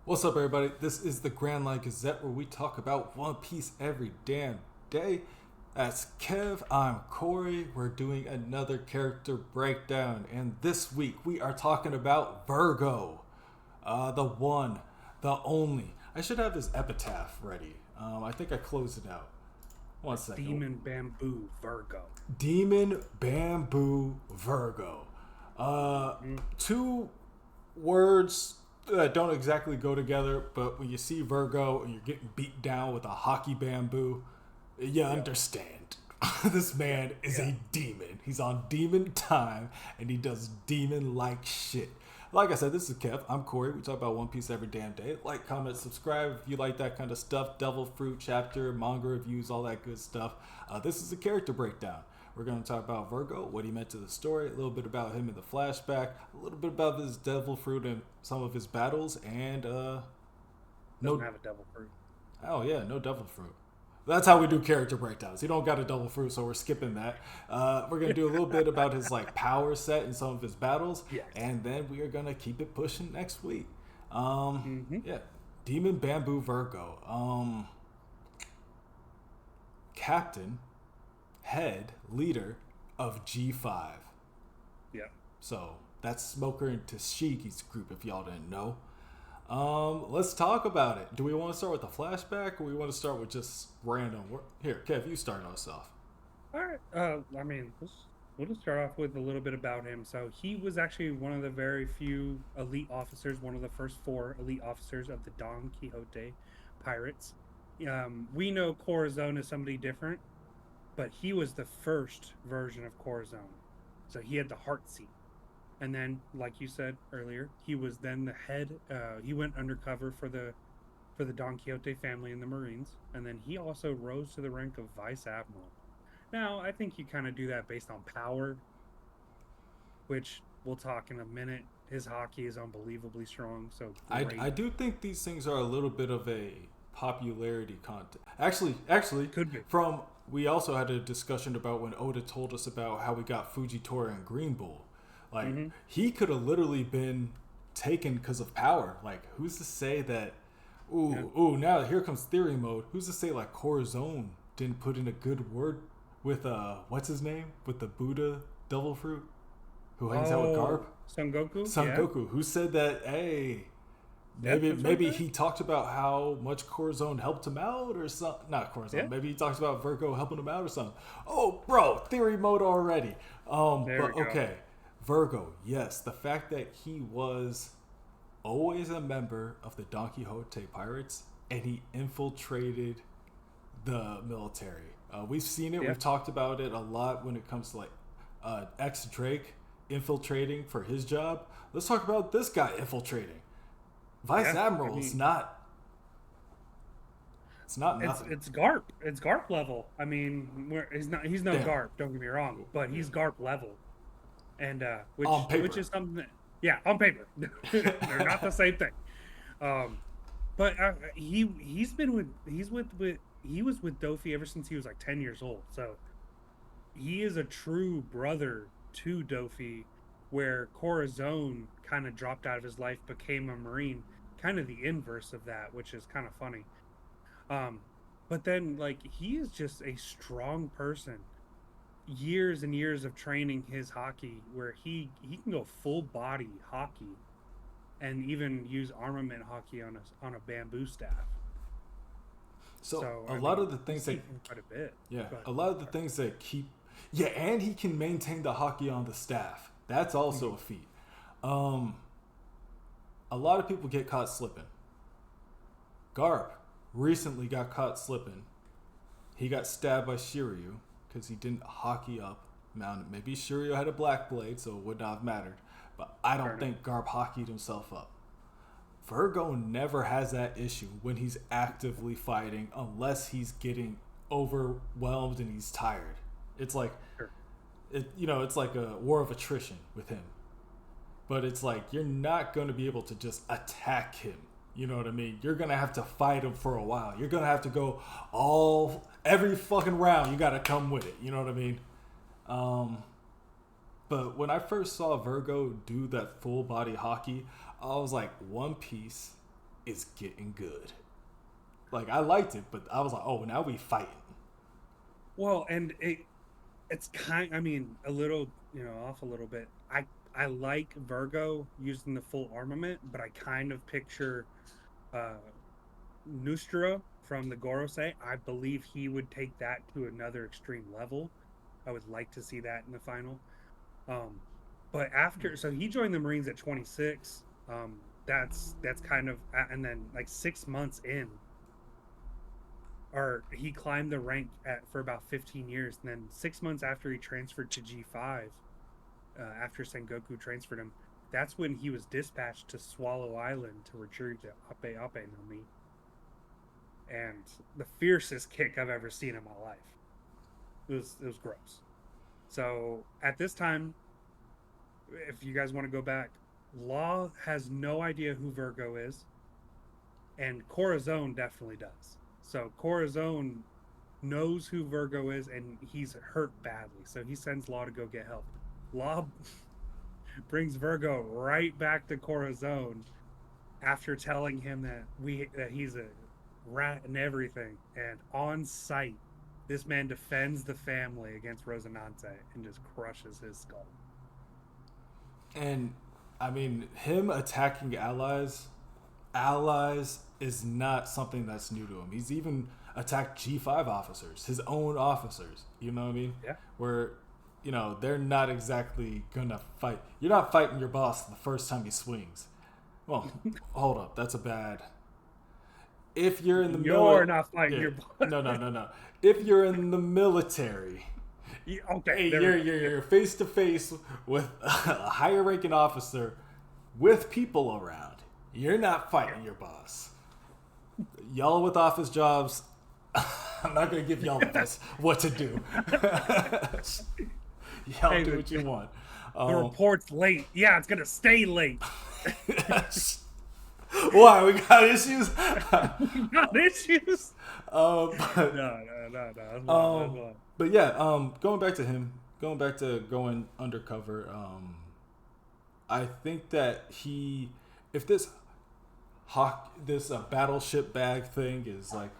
What's up, everybody? This is the Grand Line Gazette where we talk about One Piece every damn day. That's Kev. I'm Corey. We're doing another character breakdown, and this week we are talking about Vergo, the one, the only. I should have his epitaph ready. I think I closed it out. One second. Demon Bamboo Vergo. Demon Bamboo Vergo. Two words that don't exactly go together, but when you see Vergo and you're getting beat down with a hockey bamboo, you understand. This man is a demon. He's on demon time and he does demon like shit. Like I said, this is Kev. I'm Corey. We talk about One Piece every damn day. Like, comment, subscribe if you like that kind of stuff. Devil Fruit chapter, manga reviews, all that good stuff. This is a character breakdown. We're going to talk about Vergo, what he meant to the story, a little bit about him in the flashback, a little bit about his devil fruit and some of his battles, and Doesn't have a devil fruit. oh yeah, no devil fruit. That's how we do character breakdowns. He don't got a devil fruit, so we're skipping that. We're gonna do a little bit about his like power set and some of his battles, Yes. and then we are gonna keep it pushing next week. Yeah, Demon Bamboo Vergo, Captain, head, leader of G5. Yeah. So that's Smoker and Tashiki's group, if y'all didn't know. Let's talk about it. Do we want to start with the flashback, or we want to start with just random? Here, Kev, you start us off. All right. We'll just start off with a little bit about him. So he was actually one of the very few elite officers, one of the first 4 elite officers of the Don Quixote pirates. We know Corazon is somebody different, but he was the first version of Corazon. So he had the heart seat. And then, like you said earlier, he was then the head. He went undercover for the Don Quixote family in the Marines, and then he also rose to the rank of Vice Admiral. Now, I think you kind of do that based on power, which we'll talk in a minute. His hockey is unbelievably strong. So I do think these things are a little bit of a popularity contest. Actually, could be. We also had a discussion about when Oda told us about how we got Fujitora and Green Bull. Like, he could have literally been taken because of power. Like, who's to say that? Now here comes theory mode. Who's to say like Corazon didn't put in a good word with what's his name with the Buddha devil fruit, who hangs out with Garp? Son Goku. Son Goku. Who said that? Hey, maybe he talked about how much Corazon helped him out or something. Not Corazon. Yeah. Maybe he talks about Vergo helping him out or something. Oh, bro, theory mode already. Okay. Vergo, yes, the fact that he was always a member of the Don Quixote pirates and he infiltrated the military. We've seen it. Yeah. We've talked about it a lot when it comes to like ex-Drake infiltrating for his job. Let's talk about this guy infiltrating. Vice Admiral is not. It's not nothing. It's Garp. It's Garp level. I mean, he's no Garp. Don't get me wrong, but he's Garp level. And which is something that, on paper they're not the same thing. But he was with Dofi ever since he was like 10 years old. So he is a true brother to Dofi, where Corazon kind of dropped out of his life, became a Marine, kind of the inverse of that, which is kind of funny. But then like he is just a strong person. Years and years of training his hockey, where he can go full body hockey and even use armament hockey on a bamboo staff. So a lot of the things that quite a bit. Yeah, a lot of the things that keep and he can maintain the hockey on the staff. That's also a feat. A lot of people get caught slipping. Garp recently got caught slipping. He got stabbed by Shiryu because he didn't hockey up. Maybe Shiryu had a black blade, so it would not have mattered. But I don't think Garp hockeyed himself up. Vergo never has that issue when he's actively fighting, unless he's getting overwhelmed and he's tired. It's like, it's like a war of attrition with him. But it's like you're not going to be able to just attack him. You know what I mean? You're going to have to fight him for a while. You're going to have to go every fucking round. You got to come with it. You know what I mean? But when I first saw Vergo do that full body hockey, I was like, One Piece is getting good. Like, I liked it, but I was like, oh, now we fighting. Well, and it's kind. I mean, a little, off a little bit. I like Vergo using the full armament, but I kind of picture uh Nustra from the Gorosei. I believe he would take that to another extreme level. I would like to see that in the final. Um, but after, so he joined the Marines at 26. That's kind of, and then like 6 months in, or he climbed the rank for about 15 years, and then 6 months after he transferred to G5, after Sengoku transferred him, that's when he was dispatched to Swallow Island to retrieve the Ape Ape no Mi, and the fiercest kick I've ever seen in my life. It was gross. So at this time, if you guys want to go back, Law has no idea who Vergo is, and Corazon definitely does. So Corazon knows who Vergo is, and he's hurt badly. So he sends Law to go get help. Law brings Vergo right back to Corazon after telling him that he's a rat and everything. And on sight, this man defends the family against Rosinante and just crushes his skull. And I mean, him attacking allies is not something that's new to him. He's even attacked G5 officers, his own officers. You know what I mean? Yeah. Where, they're not exactly gonna fight. You're not fighting your boss the first time he swings. Well, hold up, that's a bad. If you're in the You're not fighting your boss. No. If you're in the military, okay, you're face to face with a higher ranking officer with people around. You're not fighting your boss. Y'all with office jobs, I'm not gonna give y'all advice what to do. Y'all do what you want. The report's late. Yeah, it's gonna stay late. Why? We got issues? We got issues? No. But yeah, going back to him, going back to going undercover, I think that if this battleship bag thing is like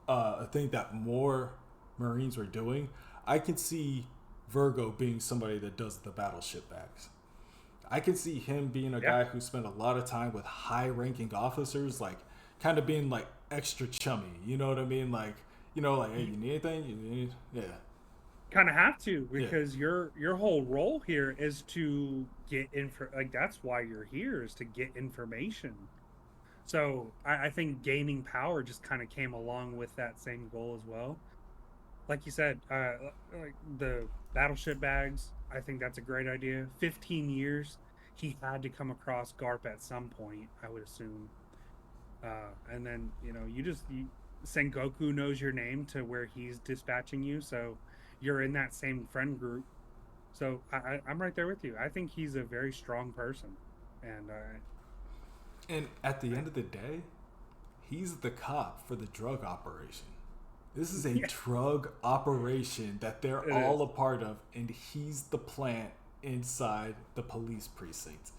a thing that more Marines were doing, I can see Vergo being somebody that does the battleship bags. I can see him being a guy who spent a lot of time with high-ranking officers, like kind of being like extra chummy. You know what I mean? Like, hey, you need anything? Kind of have to, because your whole role here is to get info. Like, that's why you're here, is to get information. So I think gaining power just kind of came along with that same goal as well. Like you said, like the battleship bags, I think that's a great idea. 15 years, he had to come across Garp at some point, I would assume. And then, Sengoku knows your name to where he's dispatching you, so you're in that same friend group. So I'm right there with you. I think he's a very strong person. And at the end of the day, he's the cop for the drug operation. This is a drug operation that they're all a part of, and he's the plant inside the police precinct.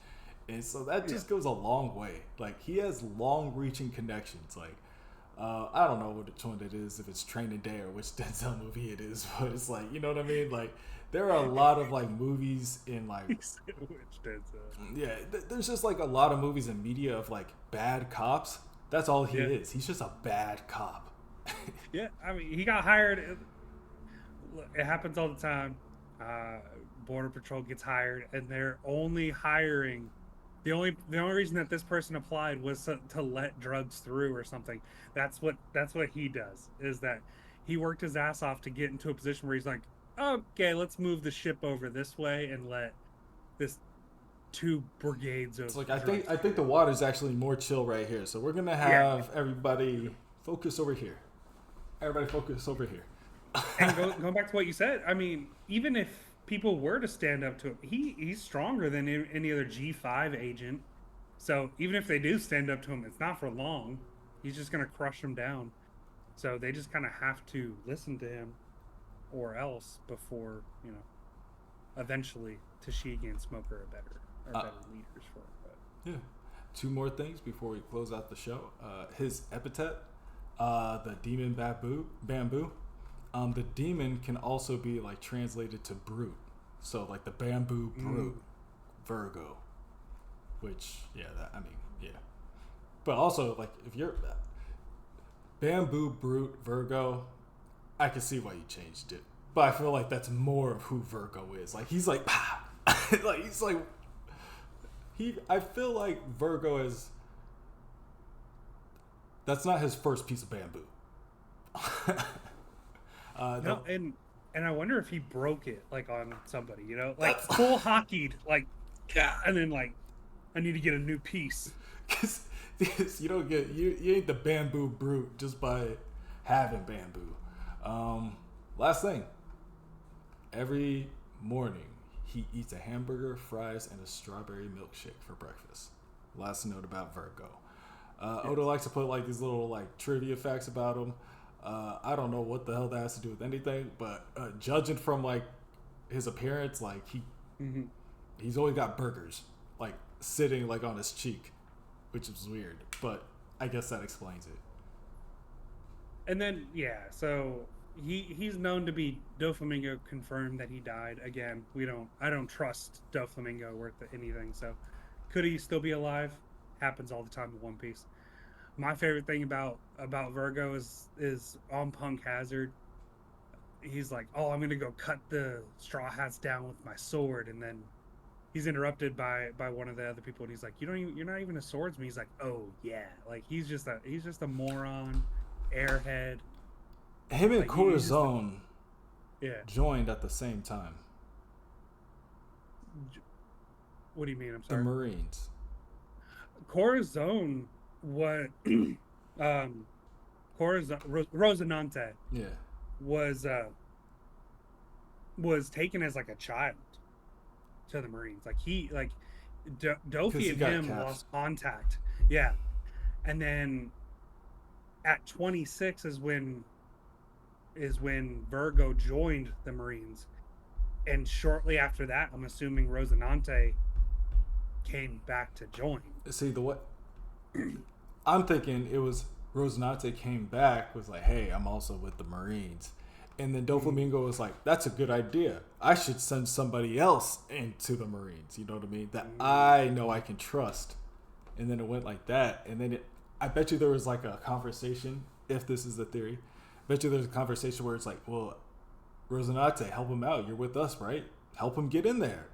And so that just goes a long way. Like, he has long-reaching connections. Like, I don't know which one it is, if it's Training Day or which Denzel movie it is, but it's like, you know what I mean? Like, there are a lot of, like, movies in, like... Which Denzel? Yeah, there's just, like, a lot of movies and media of, like, bad cops. That's all he is. He's just a bad cop. Yeah, I mean, he got hired. It happens all the time. Border Patrol gets hired, and they're only hiring. The only reason that this person applied was to let drugs through or something. That's what he does. Is that he worked his ass off to get into a position where he's like, okay, let's move the ship over this way and let this 2 brigades of. It's like I think the water's actually more chill right here, so we're gonna have everybody focus over here. Everybody focus over here. And going back to what you said, I mean, even if people were to stand up to him, he's stronger than any other G5 agent. So even if they do stand up to him, it's not for long. He's just going to crush them down. So they just kind of have to listen to him, or else before, eventually Tashigi and Smoker are better leaders for it. But. Yeah. 2 more things before we close out the show. His epithet, the demon bamboo. The demon can also be like translated to brute. So like the bamboo brute, Vergo. Which yeah. But also like if you're bamboo brute Vergo, I can see why you changed it. But I feel like that's more of who Vergo is. Like he's like, like he's like, I feel like Vergo is. That's not his first piece of bamboo. No, and I wonder if he broke it like on somebody, you know, like full hockeyed, like yeah, and then like I need to get a new piece. Because you don't get you ain't the bamboo brute just by having bamboo. Last thing. Every morning, he eats a hamburger, fries, and a strawberry milkshake for breakfast. Last note about Vergo. Oda likes to put like these little like trivia facts about him. I don't know what the hell that has to do with anything, but judging from like his appearance, like he's always got burgers like sitting like on his cheek, which is weird, but I guess that explains it. And then so he's known to be Doflamingo confirmed that he died. Again, I don't trust Doflamingo worth anything. So could he still be alive? Happens all the time in One Piece. My favorite thing about Vergo is on Punk Hazard. He's like, "Oh, I'm gonna go cut the Straw Hats down with my sword," and then he's interrupted by one of the other people, and he's like, "You're not even a swordsman." He's like, "Oh yeah," like he's just a moron, airhead. Him and like, Corazon joined at the same time. What do you mean? I'm sorry. The Marines. Corazon, what? Rosinante. Yeah. Was taken as like a child to the Marines. Like Dofi and him lost contact. Yeah, and then at 26 is when Vergo joined the Marines, and shortly after that, I'm assuming Rosinante came back to join. See what I'm thinking, it was Rosinante came back, was like, "Hey, I'm also with the Marines," and then Doflamingo was like, "That's a good idea. I should send somebody else into the Marines." You know what I mean? That I know I can trust. And then it went like that, and then I bet you there was like a conversation. If this is the theory. Bet you there's a conversation where it's like, well, Rosinante, help him out. You're with us, right? Help him get in there.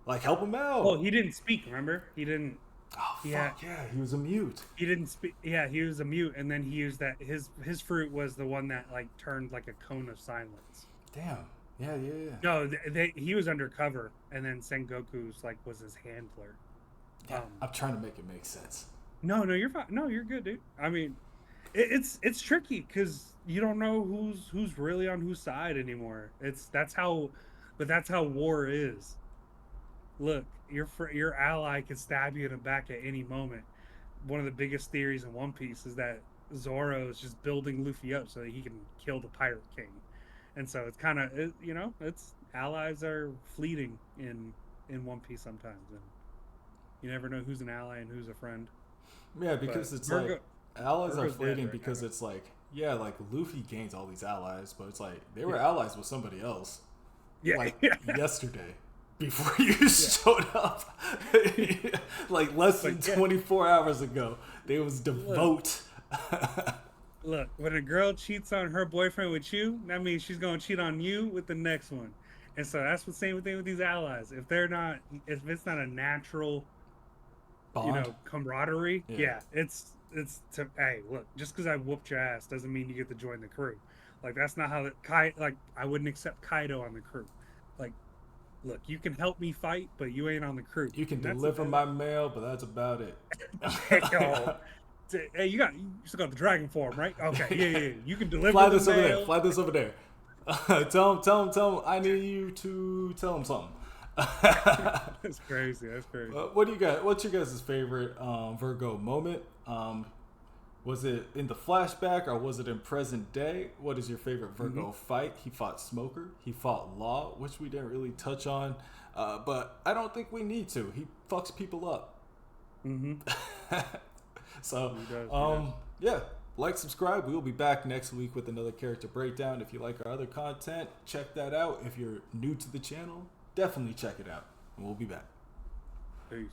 Like, help him out. Well, he didn't speak, remember? He didn't. Oh, fuck, yeah. He was a mute. He didn't speak. Yeah, he was a mute, and then he used that. His fruit was the one that, like, turned like a cone of silence. Damn. Yeah. No, he was undercover, and then Sengoku's, like, was his handler. Yeah, I'm trying to make it make sense. No, you're fine. No, you're good, dude. I mean, it's tricky because you don't know who's really on whose side anymore. That's how war is. Look, your ally can stab you in the back at any moment. One of the biggest theories in One Piece is that Zoro is just building Luffy up so that he can kill the Pirate King, and so it's kind of it's allies are fleeting in One Piece sometimes, and you never know who's an ally and who's a friend. Yeah, because it's Vergo, like allies are fleeting because it's like, yeah, like Luffy gains all these allies, but it's like they were allies with somebody else. Yeah. Like yesterday before you showed up. Like less than 24 hours ago. They was devote. Look, when a girl cheats on her boyfriend with you, that means she's gonna cheat on you with the next one. And so that's the same thing with these allies. If it's not a natural bond, camaraderie, it's hey, look, just because I whooped your ass doesn't mean you get to join the crew. Like that's not how I wouldn't accept Kaido on the crew. Like, look, you can help me fight, but you ain't on the crew. You can deliver my mail, but that's about it. Hey, you still got the dragon form, right? Okay, yeah. You can deliver Fly this over there. Tell him I need you to tell him something. That's crazy. What do you got? What's your guys' favorite Vergo moment? Was it in the flashback or was it in present day? What is your favorite Vergo fight? He fought Smoker. He fought Law, which we didn't really touch on, but I don't think we need to. He fucks people up. Mm-hmm. So, He does. yeah, like, subscribe. We'll be back next week with another character breakdown. If you like our other content, check that out. If you're new to the channel, definitely check it out. And we'll be back. Peace.